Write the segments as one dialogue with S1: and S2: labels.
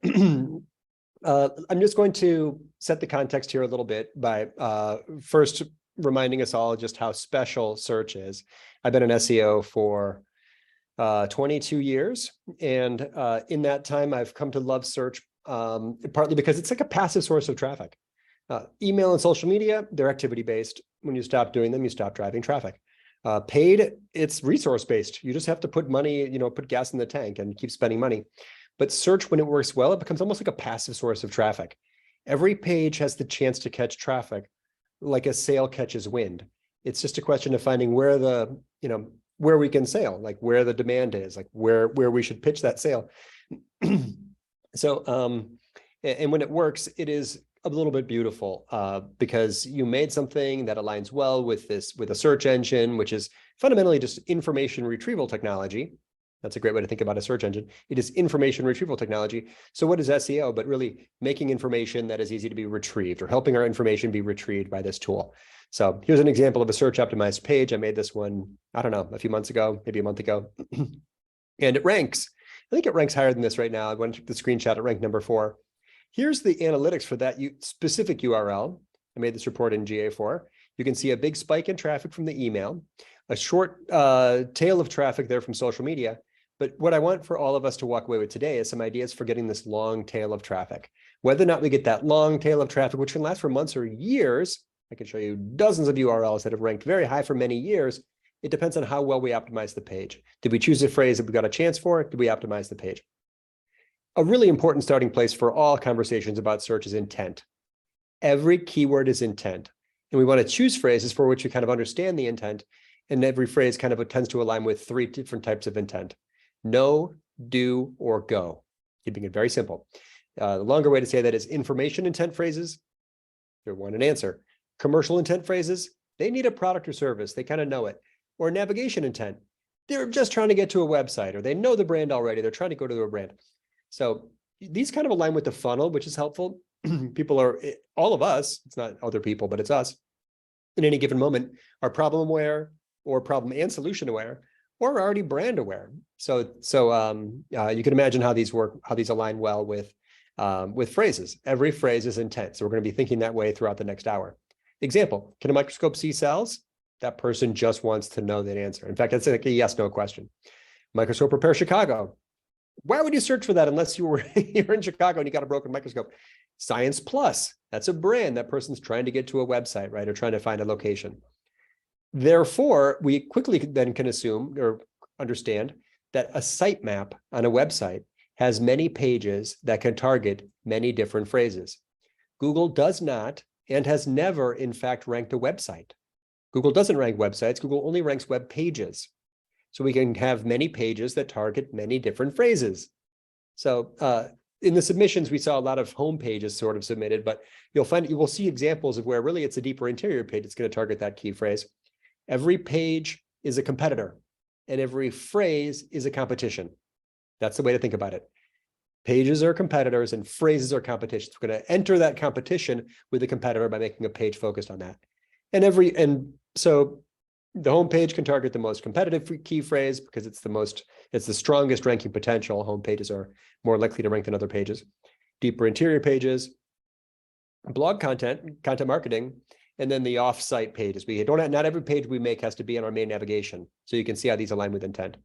S1: I'm just going to set the context here a little bit by first reminding us all just how special search is. I've been an SEO for 22 years. And in that time, I've come to love search, partly because it's like a passive source of traffic. Email and social media, they're activity-based. When you stop doing them, you stop driving traffic. Paid, it's resource-based. You just have to put money, put gas in the tank and keep spending money. But search, when it works well, it becomes almost like a passive source of traffic. Every page has the chance to catch traffic, like a sail catches wind. It's just a question of finding where the, where we can sail, like where the demand is, like where we should pitch that sail. So, and when it works, it is a little bit beautiful because you made something that aligns well with a search engine, which is fundamentally just information retrieval technology. That's a great way to think about a search engine. It is information retrieval technology. So what is SEO? But really making information that is easy to be retrieved, or helping our information be retrieved by this tool. So here's an example of a search optimized page. I made this one, I don't know, a few months ago, maybe a month ago. And it ranks. I think it ranks higher than this right now. I went to the screenshot, it ranked number 4. Here's the analytics for that specific URL. I made this report in GA4. You can see a big spike in traffic from the email, a short tail of traffic there from social media. But what I want for all of us to walk away with today is some ideas for getting this long tail of traffic. Whether or not we get that long tail of traffic, which can last for months or years, I can show you dozens of URLs that have ranked very high for many years. It depends on how well we optimize the page. Did we choose a phrase that we got a chance for? Did we optimize the page? A really important starting place for all conversations about search is intent. Every keyword is intent. And we want to choose phrases for which we kind of understand the intent. And every phrase kind of tends to align with 3 different types of intent: know, do, or go. Keeping it very simple. The longer way to say that is information intent phrases. They want an answer. Commercial intent phrases, they need a product or service. They kind of know it. Or navigation intent. They're just trying to get to a website, or they know the brand already. They're trying to go to a brand. So these kind of align with the funnel, which is helpful. People are, all of us, it's not other people, but it's us, in any given moment, are problem aware, or problem and solution aware, or already brand aware. So you can imagine how these work, how these align well with phrases. Every phrase is intent. So we're going to be thinking that way throughout the next hour. Example, can a microscope see cells? That person just wants to know that answer. In fact, that's like a yes/no question. Microscope repair Chicago. Why would you search for that unless you're in Chicago and you got a broken microscope? Science Plus, that's a brand. That person's trying to get to a website, right? Or trying to find a location. Therefore, we quickly then can assume or understand that a sitemap on a website has many pages that can target many different phrases. Google does not and has never, in fact, ranked a website. Google doesn't rank websites. Google only ranks web pages. So we can have many pages that target many different phrases. So in the submissions, we saw a lot of home pages sort of submitted, but you will see examples of where really it's a deeper interior page that's going to target that key phrase. Every page is a competitor, and every phrase is a competition. That's the way to think about it. Pages are competitors and phrases are competitions. We're going to enter that competition with a competitor by making a page focused on that. And so the home page can target the most competitive key phrase because it's the strongest ranking potential. Home pages are more likely to rank than other pages. Deeper interior pages, blog content marketing, and then the off-site pages. Not every page we make has to be on our main navigation. So you can see how these align with intent.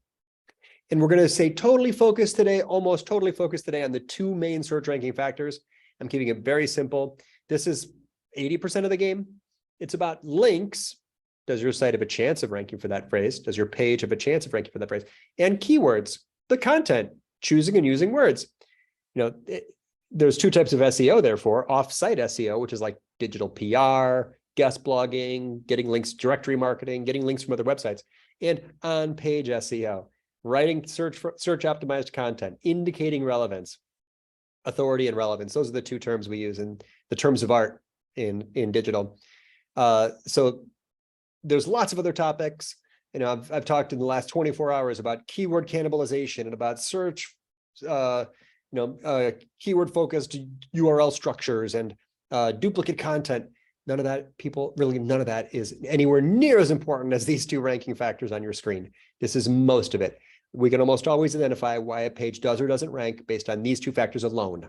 S1: And we're going to say totally focused today, almost totally focused today on the 2 main search ranking factors. I'm keeping it very simple. This is 80% of the game. It's about links. Does your site have a chance of ranking for that phrase? Does your page have a chance of ranking for that phrase? And keywords, the content, choosing and using words. There's 2 types of SEO, therefore: off-site SEO, which is like digital PR, guest blogging, getting links, directory marketing, getting links from other websites, and on-page SEO, writing search optimized content, indicating relevance, authority, and relevance. Those are the 2 terms we use in the terms of art in digital. So there's lots of other topics. I've talked in the last 24 hours about keyword cannibalization and about search, keyword focused URL structures and duplicate content. None of that is anywhere near as important as these 2 ranking factors on your screen. This is most of it. We can almost always identify why a page does or doesn't rank based on these two factors alone.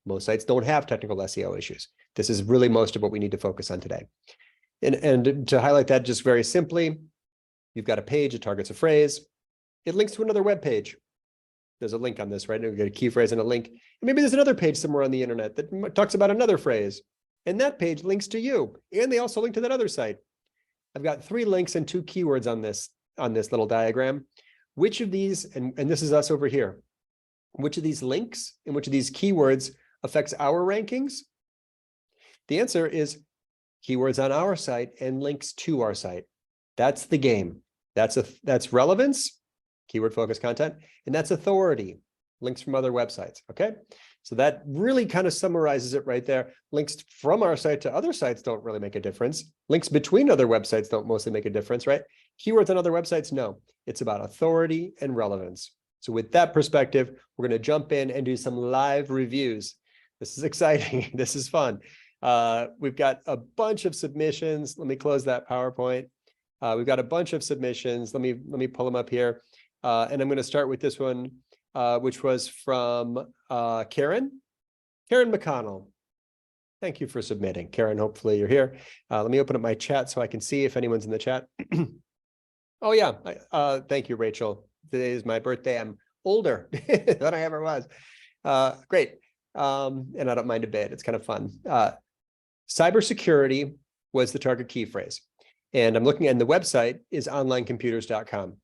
S1: Most sites don't have technical SEO issues. This is really most of what we need to focus on today. And to highlight that just very simply, you've got a page, it targets a phrase, it links to another web page. There's a link on this, right? We get a key phrase and a link. And maybe there's another page somewhere on the internet that talks about another phrase, and that page links to you, and they also link to that other site. I've got 3 links and 2 keywords on this little diagram. Which of these, and this is us over here, which of these links and which of these keywords affects our rankings? The answer is keywords on our site and links to our site. That's the game. That's relevance, keyword focused content, and that's authority, links from other websites. Okay, so that really kind of summarizes it right there. Links from our site to other sites don't really make a difference. Links between other websites don't mostly make a difference, right? Keywords on other websites, no. It's about authority and relevance. So with that perspective, we're going to jump in and do some live reviews. This is exciting. This is fun. We've got a bunch of submissions. Let me close that PowerPoint. We've got a bunch of submissions. Let me pull them up here. And I'm going to start with this one, which was from Karen McConnell. Thank you for submitting. Karen, hopefully you're here. Let me open up my chat so I can see if anyone's in the chat. Oh, yeah. Thank you, Rachel. Today is my birthday. I'm older than I ever was. Great. And I don't mind a bit. It's kind of fun. Cybersecurity was the target key phrase. And I'm looking at the website is onlinecomputers.com.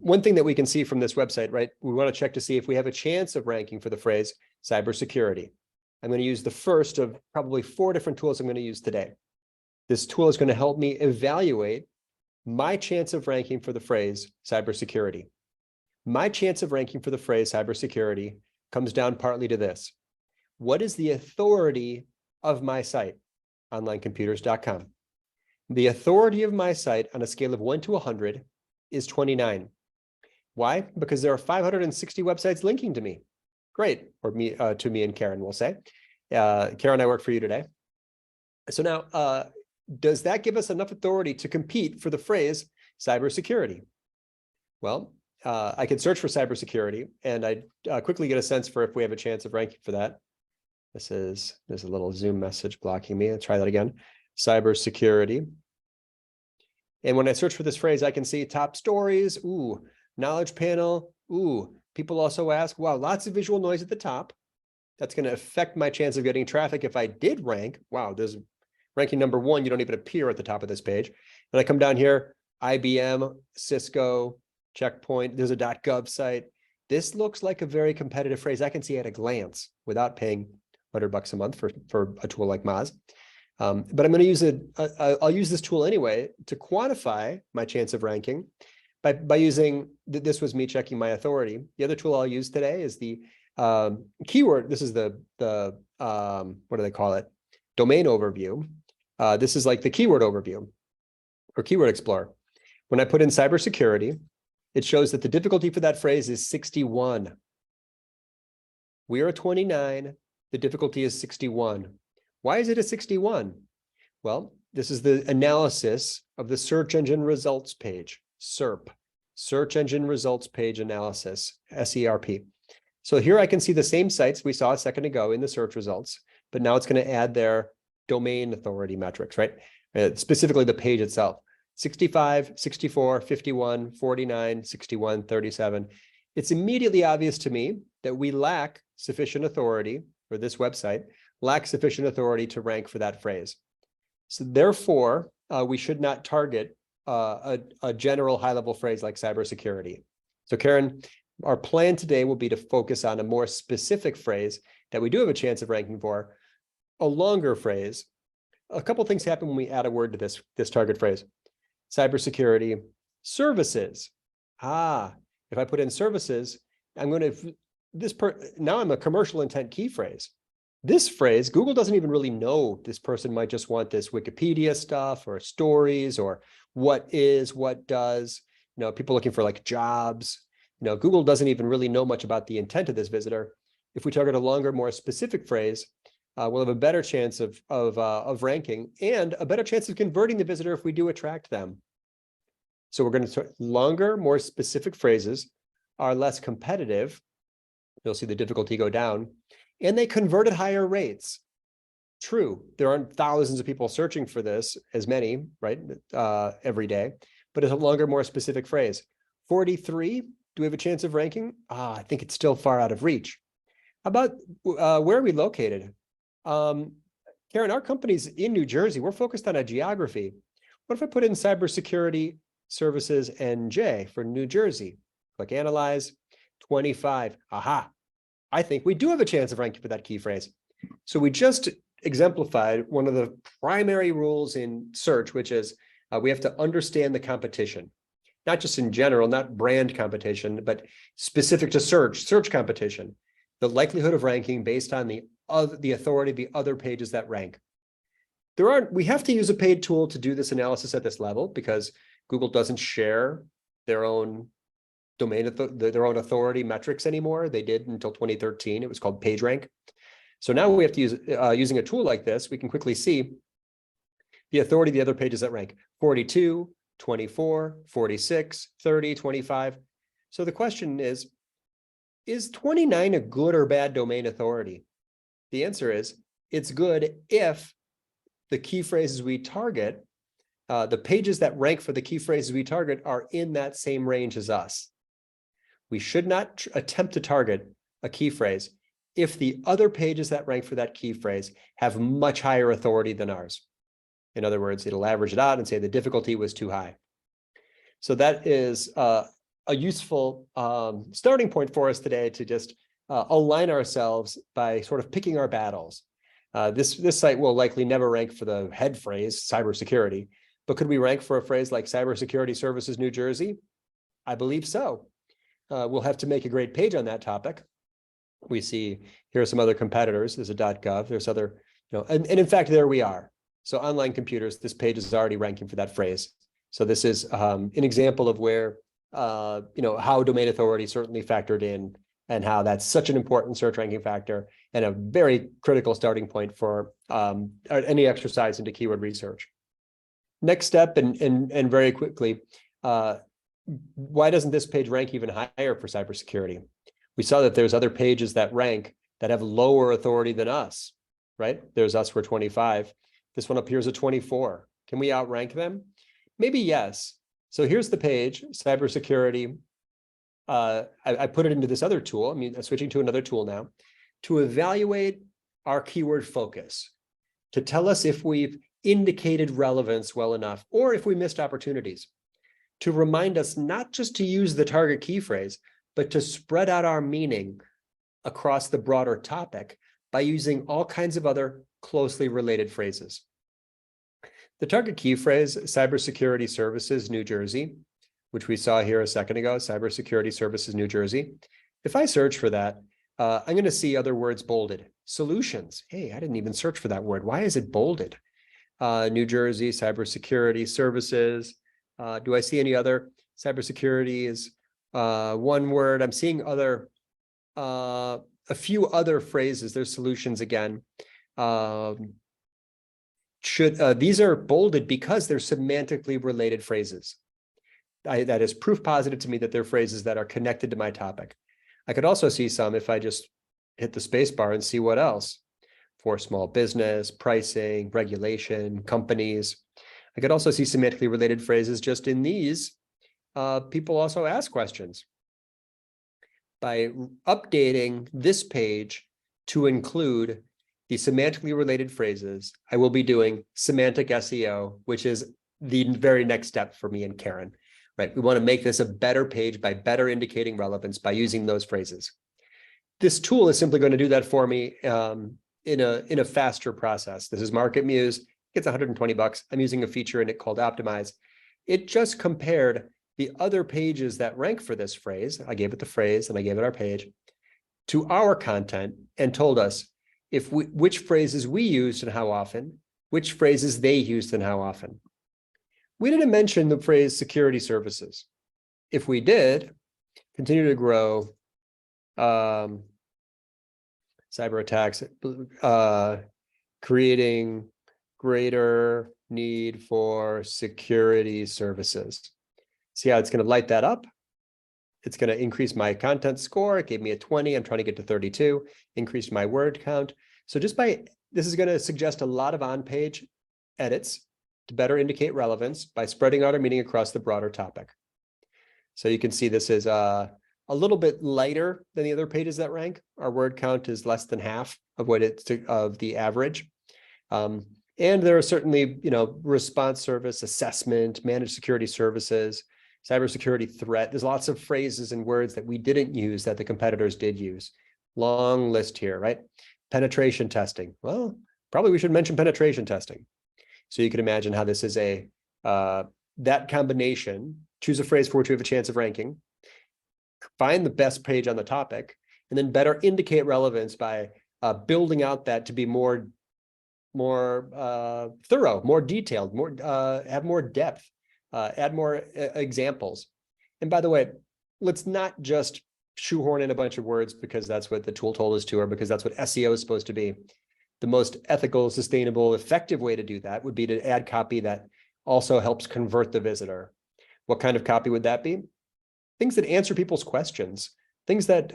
S1: One thing that we can see from this website, right? We want to check to see if we have a chance of ranking for the phrase cybersecurity. I'm going to use the first of probably 4 different tools I'm going to use today. This tool is going to help me evaluate my chance of ranking for the phrase cybersecurity. My chance of ranking for the phrase cybersecurity comes down partly to this. What is the authority of my site? Onlinecomputers.com. The authority of my site on a scale of 1 to 100 is 29. Why? Because there are 560 websites linking to me. Great, or to me and Karen, we'll say. Karen, I work for you today. So now, does that give us enough authority to compete for the phrase cybersecurity? Well, I can search for cybersecurity, and I quickly get a sense for if we have a chance of ranking for that. There's a little Zoom message blocking me. I'll try that again. Cybersecurity. And when I search for this phrase, I can see top stories, ooh, knowledge panel, ooh. People also ask, wow, lots of visual noise at the top. That's going to affect my chance of getting traffic if I did rank. Wow, there's ranking number 1, you don't even appear at the top of this page. And I come down here, IBM, Cisco, Checkpoint, there's a .gov site. This looks like a very competitive phrase. I can see at a glance without paying $100 a month for a tool like Moz. But I'm going to use I'll use this tool anyway to quantify my chance of ranking by using, this was me checking my authority. The other tool I'll use today is the keyword. This is the what do they call it? Domain overview. This is like the keyword overview or keyword explorer. When I put in cybersecurity, it shows that the difficulty for that phrase is 61. We are at 29. The difficulty is 61. Why is it a 61? Well, this is the analysis of the search engine results page, SERP, search engine results page analysis, SERP. So here I can see the same sites we saw a second ago in the search results, but now it's going to add their domain authority metrics, right? Specifically the page itself. 65, 64, 51, 49, 61, 37. It's immediately obvious to me that we lack sufficient authority, or this website lacks sufficient authority to rank for that phrase. So therefore, we should not target a general high-level phrase like cybersecurity. So Karen, our plan today will be to focus on a more specific phrase that we do have a chance of ranking for, a longer phrase. A couple things happen when we add a word to this target phrase. Cybersecurity services. If I put in services, I'm going to, now I'm a commercial intent key phrase. This phrase, Google doesn't even really know this person might just want this Wikipedia stuff or stories or what is, what does, people looking for like jobs. Google doesn't even really know much about the intent of this visitor. If we target a longer, more specific phrase, we'll have a better chance of ranking and a better chance of converting the visitor if we do attract them. So we're going to longer, more specific phrases are less competitive. You'll see the difficulty go down, and they convert at higher rates. True, there aren't thousands of people searching for this, as many, right, every day, but it's a longer, more specific phrase. 43, do we have a chance of ranking? I think it's still far out of reach. How about where are we located? Karen, our company's in New Jersey. We're focused on a geography. What if I put in cybersecurity services NJ for New Jersey? Click analyze, 25. Aha, I think we do have a chance of ranking for that key phrase. So we just exemplified one of the primary rules in search, which is we have to understand the competition, not just in general, not brand competition, but specific to search competition, the likelihood of ranking based on the authority of the other pages that rank. We have to use a paid tool to do this analysis at this level because Google doesn't share their own domain, their own authority metrics anymore. They did until 2013. It was called PageRank. So now we have to use, using a tool like this, we can quickly see the authority of the other pages that rank 42, 24, 46, 30, 25. So the question is 29 a good or bad domain authority? The answer is it's good if the key phrases we target, the pages that rank for the key phrases we target are in that same range as us. We should not attempt to target a key phrase if the other pages that rank for that key phrase have much higher authority than ours. In other words, it'll average it out and say the difficulty was too high. So that is a useful starting point for us today to just align ourselves by sort of picking our battles. This site will likely never rank for the head phrase, cybersecurity, but could we rank for a phrase like cybersecurity services New Jersey? I believe so. We'll have to make a great page on that topic. We see here are some other competitors. There's a .gov. There's other, and in fact, there we are. So online computers, this page is already ranking for that phrase. So this is an example of where, how domain authority certainly factored in and how that's such an important search ranking factor and a very critical starting point for any exercise into keyword research. Next step, and very quickly, why doesn't this page rank even higher for cybersecurity? We saw that there's other pages that rank that have lower authority than us, right? There's us for 25. This one appears at 24. Can we outrank them? Maybe yes. So here's the page, cybersecurity. I put it into this other tool. I'm switching to another tool now to evaluate our keyword focus, to tell us if we've indicated relevance well enough or if we missed opportunities, to remind us not just to use the target key phrase, but to spread out our meaning across the broader topic by using all kinds of other closely related phrases. The target key phrase, cybersecurity services, New Jersey, which we saw here a second ago, cybersecurity services, New Jersey. If I search for that, I'm going to see other words bolded. Solutions. Hey, I didn't even search for that word. Why is it bolded? New Jersey, cybersecurity services. Do I see any other? Cybersecurity is one word. I'm seeing other, a few other phrases. There's solutions again. These are bolded because they're semantically related phrases. That is proof positive to me that they're phrases that are connected to my topic. I could also see some if I just hit the space bar and see what else. For small business, pricing, regulation, companies. I could also see semantically related phrases just in these. People also ask questions. By updating this page to include the semantically related phrases, I will be doing semantic SEO, which is the very next step for me and Karen, right? We want to make this a better page by better indicating relevance by using those phrases. This tool is simply going to do that for me in a faster process. This is MarketMuse. It's $120. I'm using a feature in it called Optimize. It just compared the other pages that rank for this phrase. I gave it the phrase and I gave it our page to our content and told us which phrases we used and how often, which phrases they used and how often. We didn't mention the phrase security services. If we did, continue to grow, cyber attacks, creating greater need for security services. See how it's going to light that up? It's going to increase my content score. It gave me a 20. I'm trying to get to 32, increased my word count. So this is going to suggest a lot of on-page edits to better indicate relevance by spreading out our meaning across the broader topic. So you can see this is a little bit lighter than the other pages that rank. Our word count is less than half of of the average. And there are certainly, response service, assessment, managed security services, cybersecurity threat. There's lots of phrases and words that we didn't use that the competitors did use. Long list here, right? Penetration testing. Well, probably we should mention penetration testing. So you can imagine how this is that combination. Choose a phrase for which we have a chance of ranking, find the best page on the topic, and then better indicate relevance by building out that to be more thorough, more detailed, have more depth, add more examples. And by the way, let's not just shoehorn in a bunch of words because that's what the tool told us to, or because that's what SEO is supposed to be. The most ethical, sustainable, effective way to do that would be to add copy that also helps convert the visitor. What kind of copy would that be? Things that answer people's questions, things that,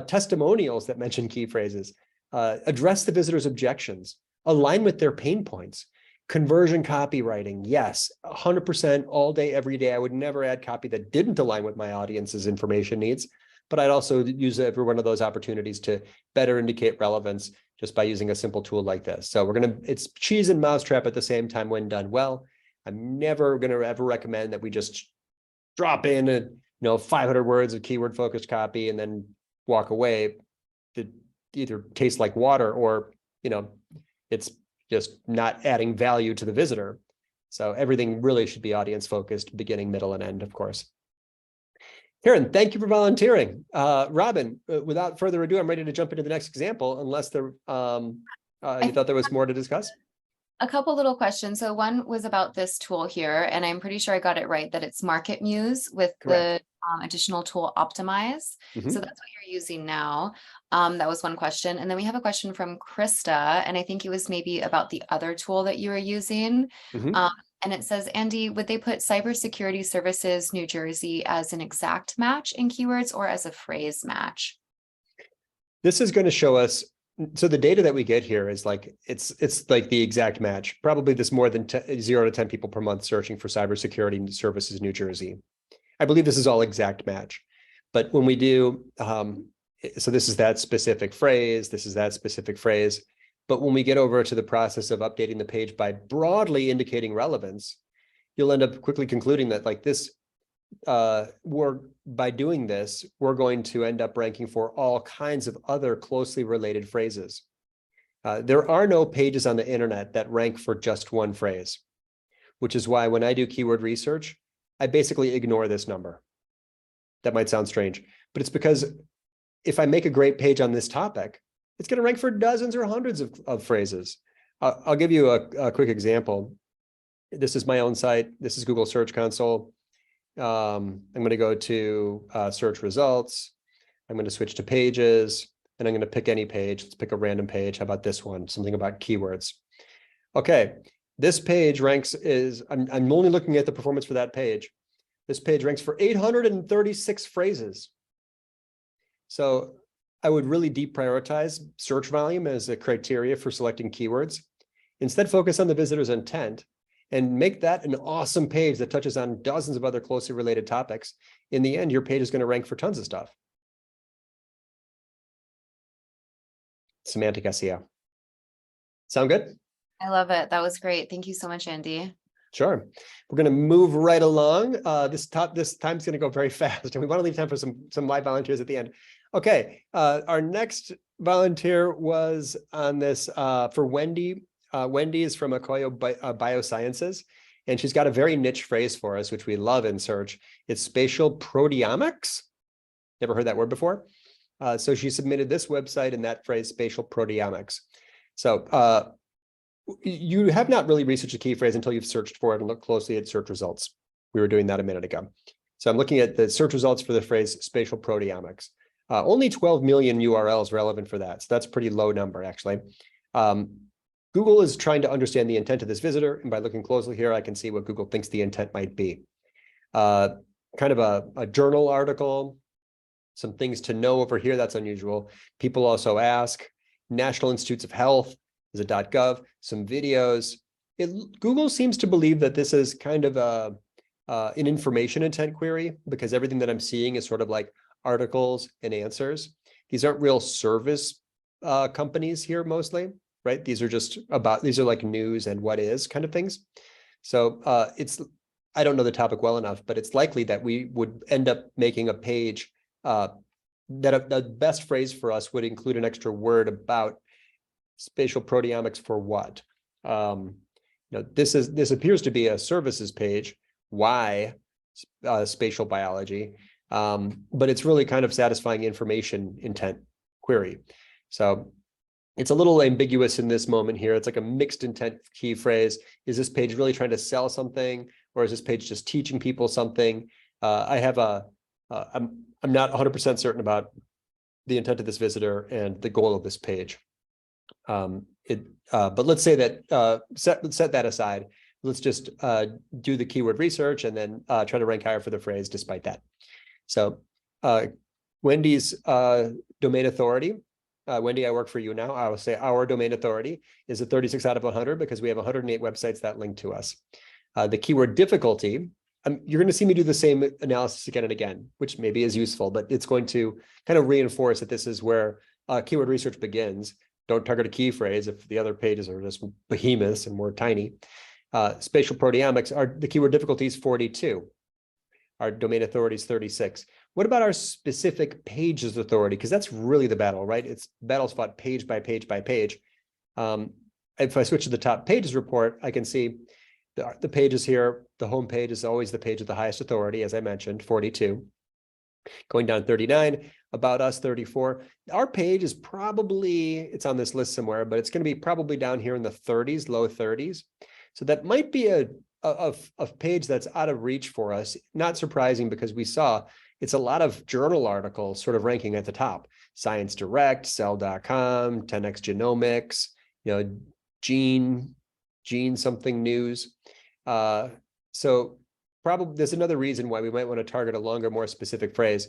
S1: testimonials that mention key phrases, address the visitor's objections, align with their pain points. Conversion copywriting, yes, 100% all day, every day. I would never add copy that didn't align with my audience's information needs, but I'd also use every one of those opportunities to better indicate relevance just by using a simple tool like this. So it's cheese and mousetrap at the same time when done well. I'm never going to ever recommend that we just drop in 500 words of keyword focused copy and then walk away. That either tastes like water or, it's just not adding value to the visitor. So everything really should be audience focused, beginning, middle, and end, of course. Karen, thank you for volunteering. Robin, without further ado, I'm ready to jump into the next example, unless you thought there was more to discuss.
S2: A couple little questions. So one was about this tool here, and I'm pretty sure I got it right, that it's Market Muse with Correct. The additional tool Optimize. So that's what you're using now. That was one question. And then we have a question from Krista, and I think it was maybe about the other tool that you were using. And it says, Andy, would they put Cybersecurity Services New Jersey as an exact match in keywords or as a phrase match?
S1: This is going to show us. So the data that we get here is like, it's like the exact match. Probably there's more than 0 to 10 people per month searching for Cybersecurity Services New Jersey. I believe this is all exact match. But when we do, so this is that specific phrase, this is that specific phrase. But when we get over to the process of updating the page by broadly indicating relevance, you'll end up quickly concluding that like this, by doing this, we're going to end up ranking for all kinds of other closely related phrases. There are no pages on the internet that rank for just one phrase, which is why when I do keyword research, I basically ignore this number. That might sound strange, but it's because if I make a great page on this topic, it's going to rank for dozens or hundreds of phrases. I'll give you a quick example. This is my own site. This is Google Search Console. I'm going to go to search results. I'm going to switch to pages, and I'm going to pick any page. Let's pick a random page. How about this one? Something about keywords. Okay, this page ranks I'm only looking at the performance for that page. This page ranks for 836 phrases. So I would really deprioritize search volume as a criteria for selecting keywords. Instead, focus on the visitor's intent and make that an awesome page that touches on dozens of other closely related topics. In the end, your page is going to rank for tons of stuff. Semantic SEO. Sound good?
S2: I love it. That was great. Thank you so much, Andy.
S1: Sure. We're going to move right along. This time's going to go very fast, and we want to leave time for some live volunteers at the end. Okay. Our next volunteer was on this for Wendy. Wendy is from Akoyo Biosciences, and she's got a very niche phrase for us, which we love in search. It's spatial proteomics. Never heard that word before. So she submitted this website and that phrase, spatial proteomics. So you have not really researched a key phrase until you've searched for it and looked closely at search results. We were doing that a minute ago. So I'm looking at the search results for the phrase spatial proteomics. Only 12 million URLs relevant for that. So that's a pretty low number, actually. Google is trying to understand the intent of this visitor. And by looking closely here, I can see what Google thinks the intent might be. kind of a journal article, some things to know over here. That's unusual. People also ask. National Institutes of Health is a .gov, some videos. Google seems to believe that this is kind of an information intent query, because everything that I'm seeing is sort of like articles and answers. These aren't real service companies here mostly, right? These are like news and what is kind of things. So I don't know the topic well enough, but it's likely that we would end up making a page that the best phrase for us would include an extra word about spatial proteomics for what. This appears to be a services page. Why spatial biology? But it's really kind of satisfying information intent query. So it's a little ambiguous in this moment here. It's like a mixed intent key phrase. Is this page really trying to sell something, or is this page just teaching people something? I'm not 100% certain about the intent of this visitor and the goal of this page. But let's say that set that aside. Let's just do the keyword research and then try to rank higher for the phrase despite that. So Wendy's domain authority. Wendy, I work for you now. I will say our domain authority is a 36 out of 100 because we have 108 websites that link to us. The keyword difficulty, you're going to see me do the same analysis again and again, which maybe is useful, but it's going to kind of reinforce that this is where keyword research begins. Don't target a key phrase if the other pages are just behemoths and more tiny. Spatial proteomics, the keyword difficulty is 42. Our domain authority is 36. What about our specific pages authority? Because that's really the battle, right? It's battles fought page by page by page. If I switch to the top pages report, I can see the pages here. The home page is always the page of the highest authority, as I mentioned, 42. Going down 39, about us 34. Our page is probably, it's on this list somewhere, but it's going to be probably down here in the 30s, low 30s. So that might be a page that's out of reach for us. Not surprising, because we saw it's a lot of journal articles sort of ranking at the top. Science Direct, Cell.com, 10x Genomics, Gene something news. So probably there's another reason why we might want to target a longer, more specific phrase.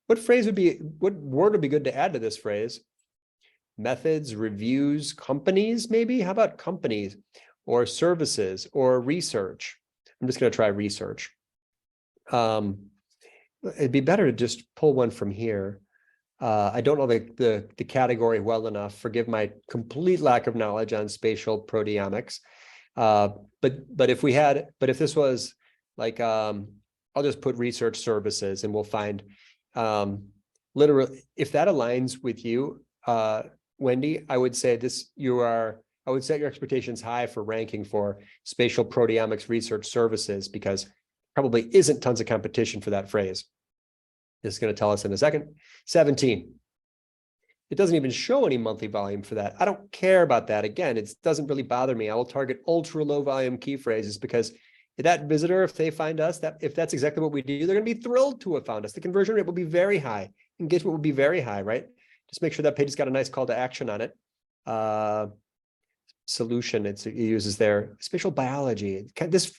S1: What word would be good to add to this phrase? Methods, reviews, companies, maybe? How about companies or services or research? I'm just going to try research. It'd be better to just pull one from here. I don't know the category well enough. Forgive my complete lack of knowledge on spatial proteomics. But if this was like, I'll just put research services and we'll find literally, if that aligns with you, Wendy, I would say I would set your expectations high for ranking for spatial proteomics research services, because probably isn't tons of competition for that phrase. This is going to tell us in a second. 17. It doesn't even show any monthly volume for that. I don't care about that. Again, it doesn't really bother me. I will target ultra low volume key phrases, because that visitor, if they find us, if that's exactly what we do, they're going to be thrilled to have found us. The conversion rate will be very high. Engagement will be very high, right? Just make sure that page has got a nice call to action on it. Solution it uses there. Spatial biology. This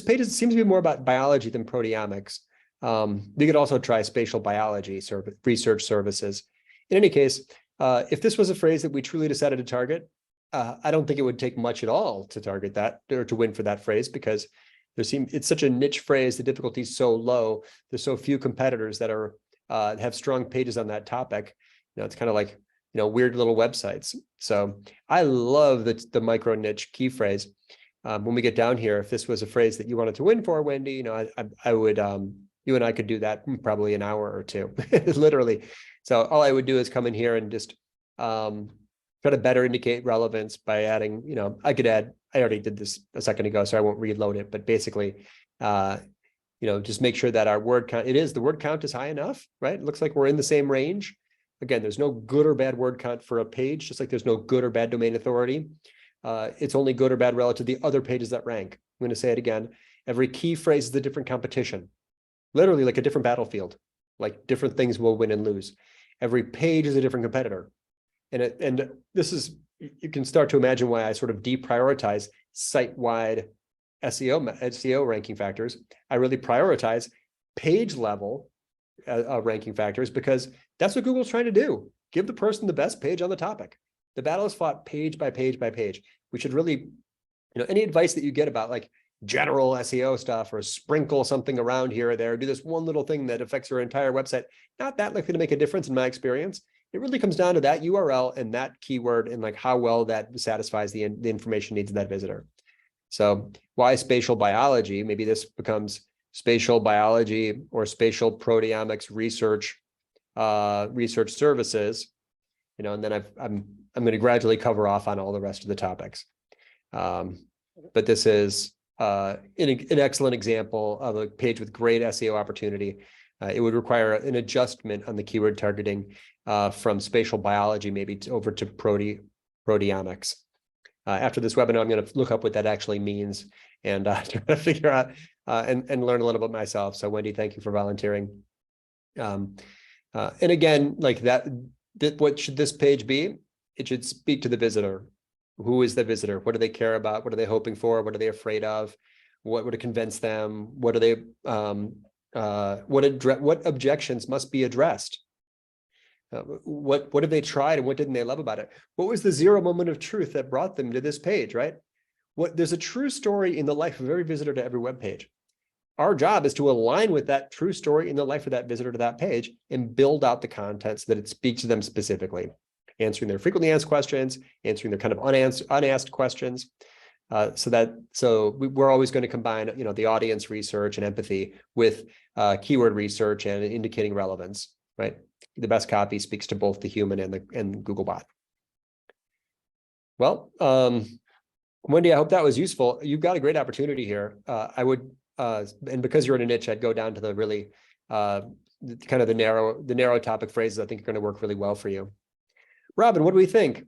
S1: page seems to be more about biology than proteomics. You could also try spatial biology research services. In any case, if this was a phrase that we truly decided to target, I don't think it would take much at all to target that or to win for that phrase, because it's such a niche phrase. The difficulty is so low. There's so few competitors that have strong pages on that topic. It's kind of like weird little websites. So I love the micro niche key phrase. When we get down here, if this was a phrase that you wanted to win for, Wendy, I would. You and I could do that in probably an hour or two, literally. So all I would do is come in here and just try to better indicate relevance by adding, I could add, I already did this a second ago, so I won't reload it, but basically, just make sure that our word count, the word count is high enough, right? It looks like we're in the same range. Again, there's no good or bad word count for a page, just like there's no good or bad domain authority. It's only good or bad relative to the other pages that rank. I'm going to say it again. Every key phrase is a different competition. Literally like a different battlefield, like different things will win and lose. Every page is a different competitor. And this is, you can start to imagine why I sort of deprioritize site-wide SEO ranking factors. I really prioritize page level ranking factors, because that's what Google's trying to do. Give the person the best page on the topic. The battle is fought page by page by page. We should really, any advice that you get about like general SEO stuff, or sprinkle something around here or there, do this one little thing that affects your entire website, not that likely to make a difference in my experience. It really comes down to that URL and that keyword, and like how well that satisfies the information needs of that visitor. So why spatial biology? Maybe this becomes spatial biology or spatial proteomics research services, and then I'm going to gradually cover off on all the rest of the topics. But this is an excellent example of a page with great SEO opportunity. It would require an adjustment on the keyword targeting from spatial biology maybe over to proteomics. After this webinar, I'm going to look up what that actually means and try to figure out and learn a little bit myself. So Wendy, thank you for volunteering. And again, like that, what should this page be? It should speak to the visitor. Who is the visitor? What do they care about? What are they hoping for? What are they afraid of? What would convince them? What are they? What objections must be addressed? What have they tried and what didn't they love about it? What was the zero moment of truth that brought them to this page, right? There's a true story in the life of every visitor to every web page. Our job is to align with that true story in the life of that visitor to that page and build out the content so that it speaks to them specifically, answering their frequently asked questions, answering their kind of unasked questions. So we're always going to combine, the audience research and empathy with keyword research and indicating relevance, right? The best copy speaks to both the human and Googlebot. Well, Wendy, I hope that was useful. You've got a great opportunity here. I would, and because you're in a niche, I'd go down to the really kind of the narrow topic phrases I think are going to work really well for you. Robin, what do we think?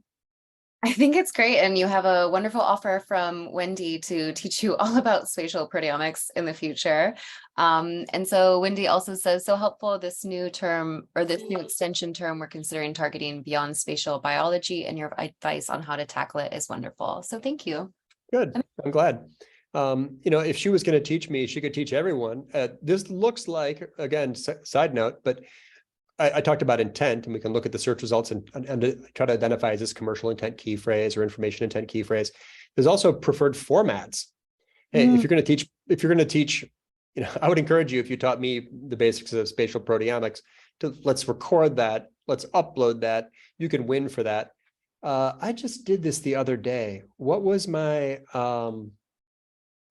S2: I think it's great. And you have a wonderful offer from Wendy to teach you all about spatial proteomics in the future. And so Wendy also says, so helpful, this new term or this new extension term, we're considering targeting beyond spatial biology, and your advice on how to tackle it is wonderful. So thank you.
S1: Good. I'm glad. If she was going to teach me, she could teach everyone. This looks like, again, side note, but I talked about intent, and we can look at the search results and try to identify, is this commercial intent key phrase or information intent key phrase? There's also preferred formats. Hey, if you're going to teach, I would encourage you, if you taught me the basics of spatial proteomics, let's record that, let's upload that. You can win for that. I just did this the other day. What was my,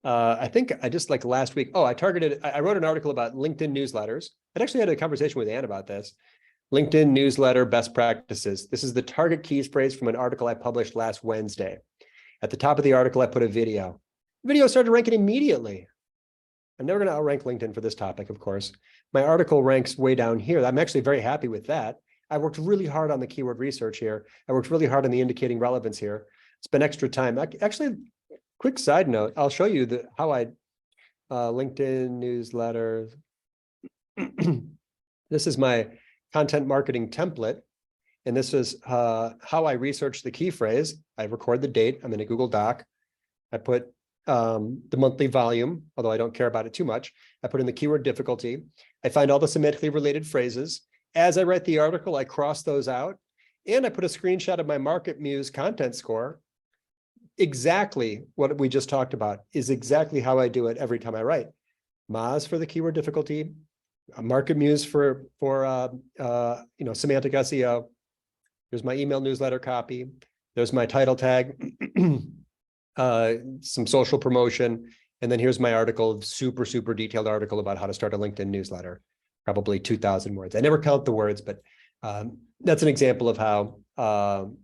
S1: I think I just like last week. Oh, I wrote an article about LinkedIn newsletters. I'd actually had a conversation with Ann about this. LinkedIn newsletter best practices. This is the target keys phrase from an article I published last Wednesday. At the top of the article, I put a video. The video started ranking immediately. I'm never going to outrank LinkedIn for this topic, of course. My article ranks way down here. I'm actually very happy with that. I worked really hard on the keyword research here. I worked really hard on the indicating relevance here. Spent extra time. Actually, quick side note, I'll show you how I LinkedIn newsletters. This is my content marketing template. And this is how I research the key phrase. I record the date. I'm in a Google Doc. I put the monthly volume, although I don't care about it too much. I put in the keyword difficulty. I find all the semantically related phrases. As I write the article, I cross those out. And I put a screenshot of my MarketMuse content score. Exactly what we just talked about is exactly how I do it every time I write. Moz for the keyword difficulty, MarketMuse for semantic SEO. There's my email newsletter copy. There's my title tag, some social promotion, and then here's my article, super detailed article about how to start a LinkedIn newsletter, probably 2,000 words. I never count the words, but that's an example of how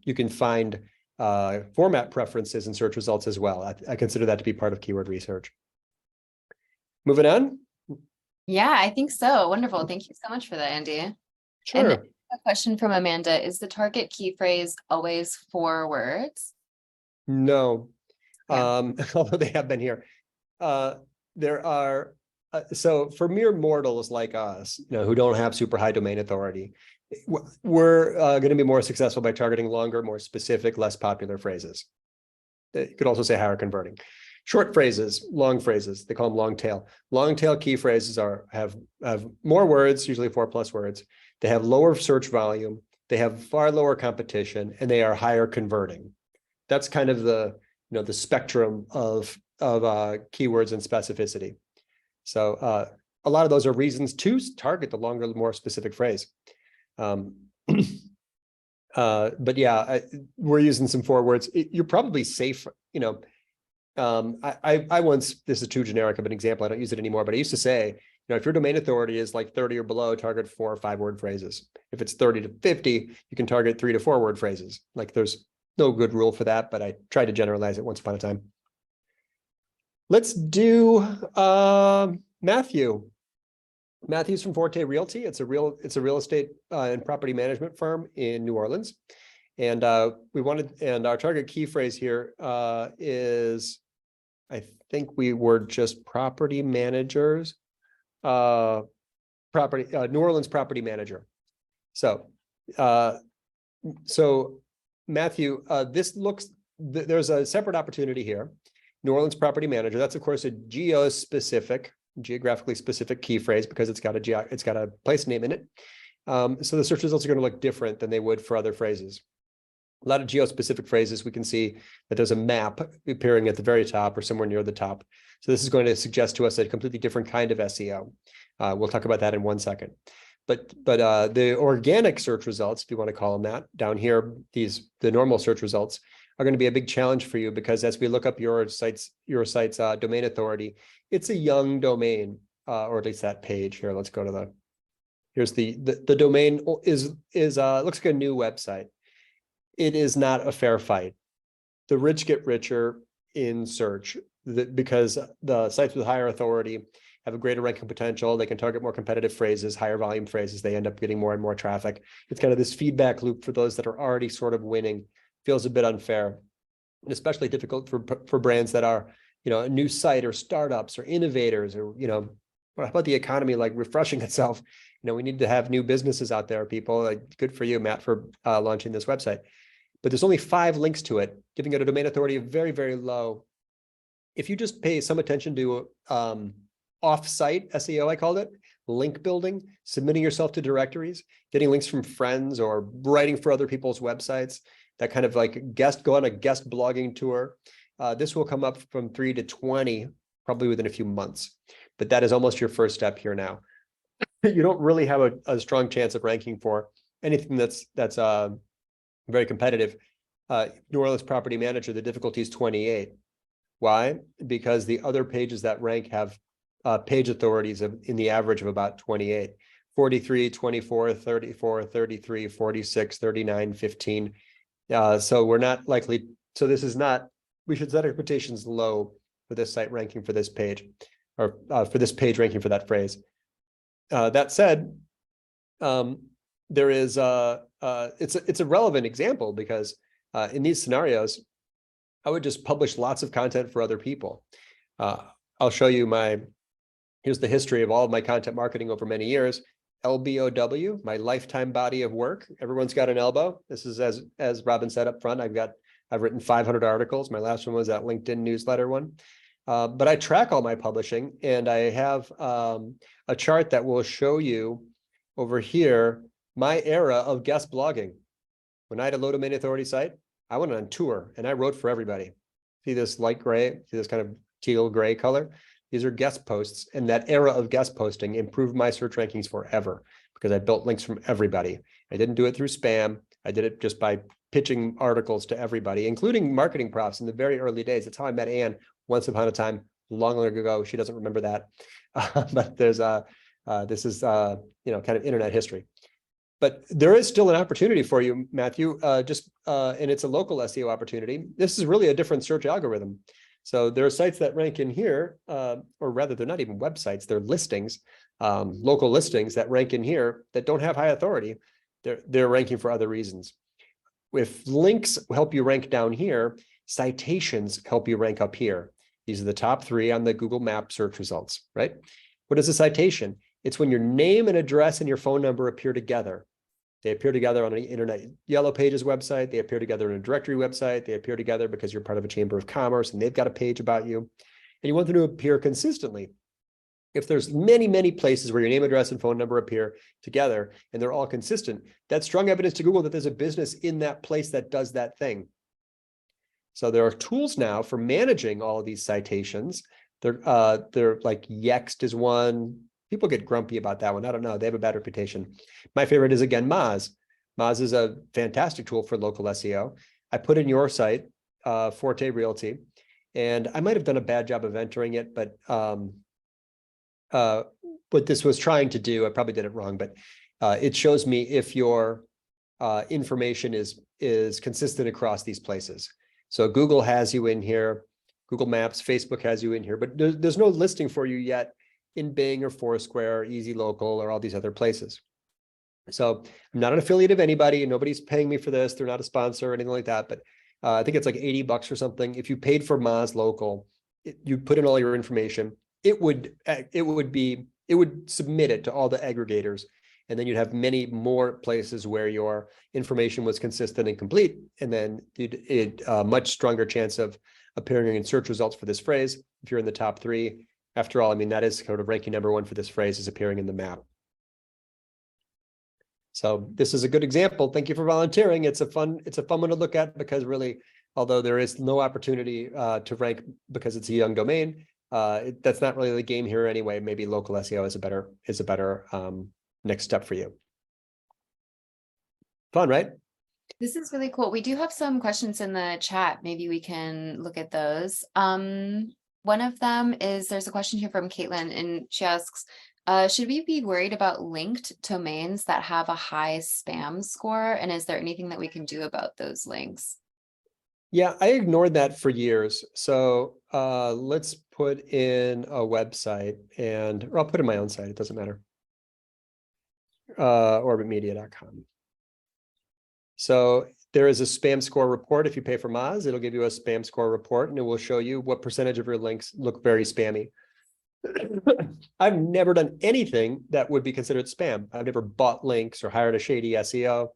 S1: you can find format preferences in search results as well. I consider that to be part of keyword research. Moving on.
S2: Yeah, I think so. Wonderful. Thank you so much for that, Andy.
S1: Sure.
S2: And a question from Amanda, is the target key phrase always 4 words?
S1: No,
S2: Yeah.
S1: although they have been here. There are, so for mere mortals like us, who don't have super high domain authority, we're going to be more successful by targeting longer, more specific, less popular phrases. You could also say higher converting. Short phrases, long phrases, they call them long tail. Long tail key phrases have more words, usually 4+ words. They have lower search volume, they have far lower competition, and they are higher converting. That's kind of the the spectrum of keywords and specificity. So a lot of those are reasons to target the longer, more specific phrase. But yeah, we're using some 4 words. You're probably safe, I once, this is too generic of an example, I don't use it anymore, but I used to say, if your domain authority is like 30 or below, target 4 or 5 word phrases. If it's 30 to 50, you can target 3 to 4 word phrases. Like there's no good rule for that, but I tried to generalize it once upon a time. Let's do Matthew. Matthew's from Forte Realty. It's a real estate and property management firm in New Orleans. And and our target key phrase here is, I think we were just property managers, New Orleans property manager. So, Matthew, there's a separate opportunity here. New Orleans property manager. That's of course a geographically specific key phrase because it's got a place name in it. So the search results are going to look different than they would for other phrases. A lot of geo-specific phrases, we can see that there's a map appearing at the very top or somewhere near the top. So this is going to suggest to us a completely different kind of SEO. We'll talk about that in 1 second. But the organic search results, if you want to call them that, down here, the normal search results are going to be a big challenge for you because as we look up your site's domain authority, it's a young domain, or at least that page here. Let's go to here's the domain is looks like a new website. It is not a fair fight. The rich get richer in search because the sites with higher authority have a greater ranking potential. They can target more competitive phrases, higher volume phrases. They end up getting more and more traffic. It's kind of this feedback loop for those that are already sort of winning. Feels a bit unfair, and especially difficult for brands that are, a new site or startups or innovators or, what about the economy like refreshing itself? We need to have new businesses out there, people. Like, good for you, Matt, for launching this website. But there's only 5 links to it, giving it a domain authority of very, very low. If you just pay some attention to off-site SEO, I called it, link building, submitting yourself to directories, getting links from friends or writing for other people's websites, that kind of like go on a guest blogging tour. This will come up from 3 to 20, probably within a few months. But that is almost your first step here now. You don't really have a strong chance of ranking for anything that's very competitive. New Orleans property manager, the difficulty is 28. Why? Because the other pages that rank have page authorities in the average of about 28, 43, 24, 34, 33, 46, 39, 15. So we're not likely. So this is not, we should set expectations low for this site ranking for this page, or for this page ranking for that phrase. That said, there is it's a relevant example because in these scenarios, I would just publish lots of content for other people. I'll show you here's the history of all of my content marketing over many years. LBOW, my lifetime body of work. Everyone's got an elbow. This is as Robin said up front, I've written 500 articles. My last one was that LinkedIn newsletter one. But I track all my publishing, and I have a chart that will show you over here my era of guest blogging. When I had a low domain authority site, I went on tour and I wrote for everybody. See this light gray, see this kind of teal gray color? These are guest posts, and that era of guest posting improved my search rankings forever because I built links from everybody. I didn't do it through spam. I did it just by pitching articles to everybody, including marketing profs in the very early days. That's how I met Anne once upon a time, long ago. She doesn't remember that, but there's this is kind of internet history. But there is still an opportunity for you, Matthew, and it's a local SEO opportunity. This is really a different search algorithm. So there are sites that rank in here, or rather, they're not even websites, they're listings, local listings that rank in here that don't have high authority. They're ranking for other reasons. If links help you rank down here, citations help you rank up here. These are the top 3 on the Google Map search results, right? What is a citation? It's when your name and address and your phone number appear together. They appear together on an Internet Yellow Pages website. They appear together in a directory website. They appear together because you're part of a chamber of commerce and they've got a page about you. And you want them to appear consistently. If there's many, many places where your name, address, and phone number appear together and they're all consistent, that's strong evidence to Google that there's a business in that place that does that thing. So there are tools now for managing all of these citations. They're like Yext is one. People get grumpy about that one. I don't know. They have a bad reputation. My favorite is, again, Moz. Moz is a fantastic tool for local SEO. I put in your site, Forte Realty, and I might have done a bad job of entering it, but what this was trying to do, I probably did it wrong, but it shows me if your information is consistent across these places. So Google has you in here, Google Maps, Facebook has you in here, but there's no listing for you yet in Bing or Foursquare or Easy Local or all these other places. So I'm not an affiliate of anybody. Nobody's paying me for this. They're not a sponsor or anything like that. But I think it's like $80 or something. If you paid for Moz Local, you put in all your information, it would submit it to all the aggregators. And then you'd have many more places where your information was consistent and complete. And then you'd a much stronger chance of appearing in search results for this phrase. If you're in the top 3, after all, I mean, that is sort of ranking #1 for this phrase, is appearing in the map. So this is a good example. Thank you for volunteering. It's a fun one to look at, because really, although there is no opportunity to rank because it's a young domain, that's not really the game here anyway. Maybe local SEO is a better next step for you. Fun, right?
S2: This is really cool. We do have some questions in the chat. Maybe we can look at those. One of them is, there's a question here from Caitlin, and she asks, should we be worried about linked domains that have a high spam score? And is there anything that we can do about those links?
S1: Yeah, I ignored that for years. So let's put in a website, or I'll put in my own site. It doesn't matter. Orbitmedia.com. So there is a spam score report. If you pay for Moz, it'll give you a spam score report, and it will show you what percentage of your links look very spammy. I've never done anything that would be considered spam. I've never bought links or hired a shady SEO.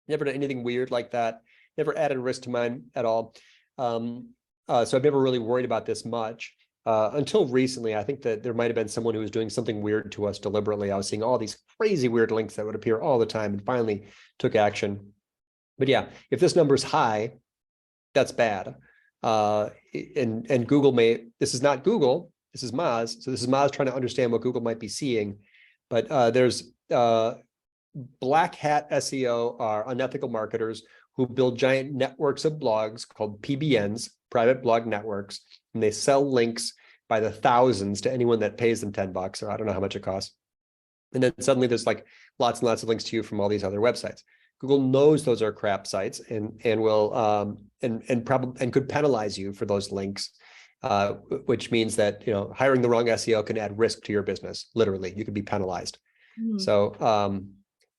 S1: Never done anything weird like that. Never added risk to mine at all. So I've never really worried about this much until recently. I think that there might have been someone who was doing something weird to us deliberately. I was seeing all these crazy weird links that would appear all the time, and finally took action. But yeah, if this number is high, that's bad. And Google this is not Google, this is Moz. So this is Moz trying to understand what Google might be seeing. But there's black hat SEO are unethical marketers who build giant networks of blogs called PBNs, private blog networks, and they sell links by the thousands to anyone that pays them $10, or I don't know how much it costs. And then suddenly there's like lots and lots of links to you from all these other websites. Google knows those are crap sites and will and could penalize you for those links, which means that hiring the wrong SEO can add risk to your business. Literally, you could be penalized. So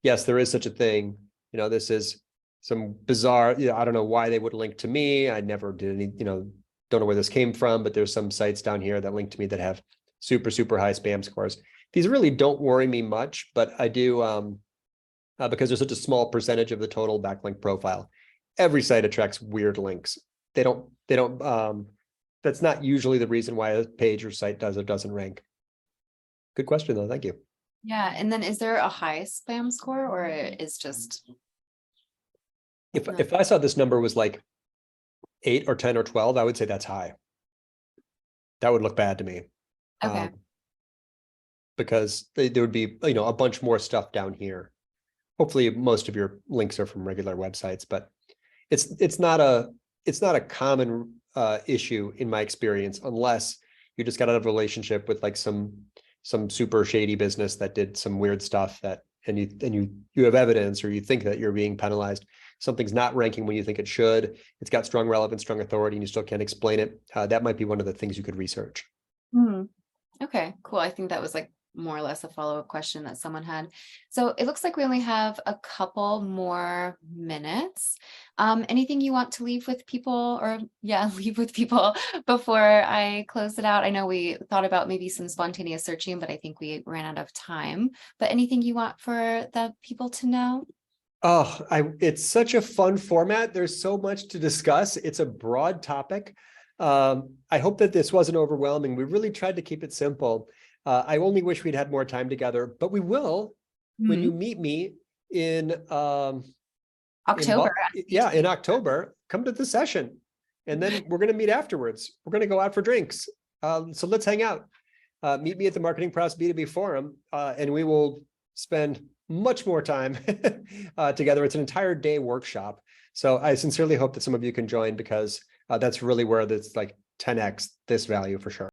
S1: yes, there is such a thing. This is some bizarre. I don't know why they would link to me. I never did any. Don't know where this came from, but there's some sites down here that link to me that have super high spam scores. These really don't worry me much, but I do. Because there's such a small percentage of the total backlink profile. Every site attracts weird links. They don't, that's not usually the reason why a page or site does or doesn't rank. Good question though, thank you.
S2: Yeah, and then is there a high spam score, or is just?
S1: If I saw this number was like 8 or 10 or 12, I would say that's high. That would look bad to me.
S2: Okay.
S1: Because there would be, a bunch more stuff down here. Hopefully most of your links are from regular websites, but it's not a common issue in my experience, unless you just got out of a relationship with like some super shady business that did some weird stuff and you have evidence, or you think that you're being penalized. Something's not ranking when you think it should. It's got strong relevance, strong authority, and you still can't explain it. That might be one of the things you could research.
S2: Okay, cool. I think that was like more or less a follow-up question that someone had. So it looks like we only have a couple more minutes. Anything you want to leave with people, leave with people before I close it out? I know we thought about maybe some spontaneous searching, but I think we ran out of time. But anything you want for the people to know?
S1: Oh, it's such a fun format. There's so much to discuss. It's a broad topic. I hope that this wasn't overwhelming. We really tried to keep it simple. I only wish we'd had more time together, but we will when you meet me in
S2: October.
S1: in October. Come to the session, and then we're going to meet afterwards. We're going to go out for drinks. So let's hang out. Meet me at the Marketing Prowess B2B Forum, and we will spend much more time together. It's an entire day workshop. So I sincerely hope that some of you can join, because that's really where it's like 10x this value for sure.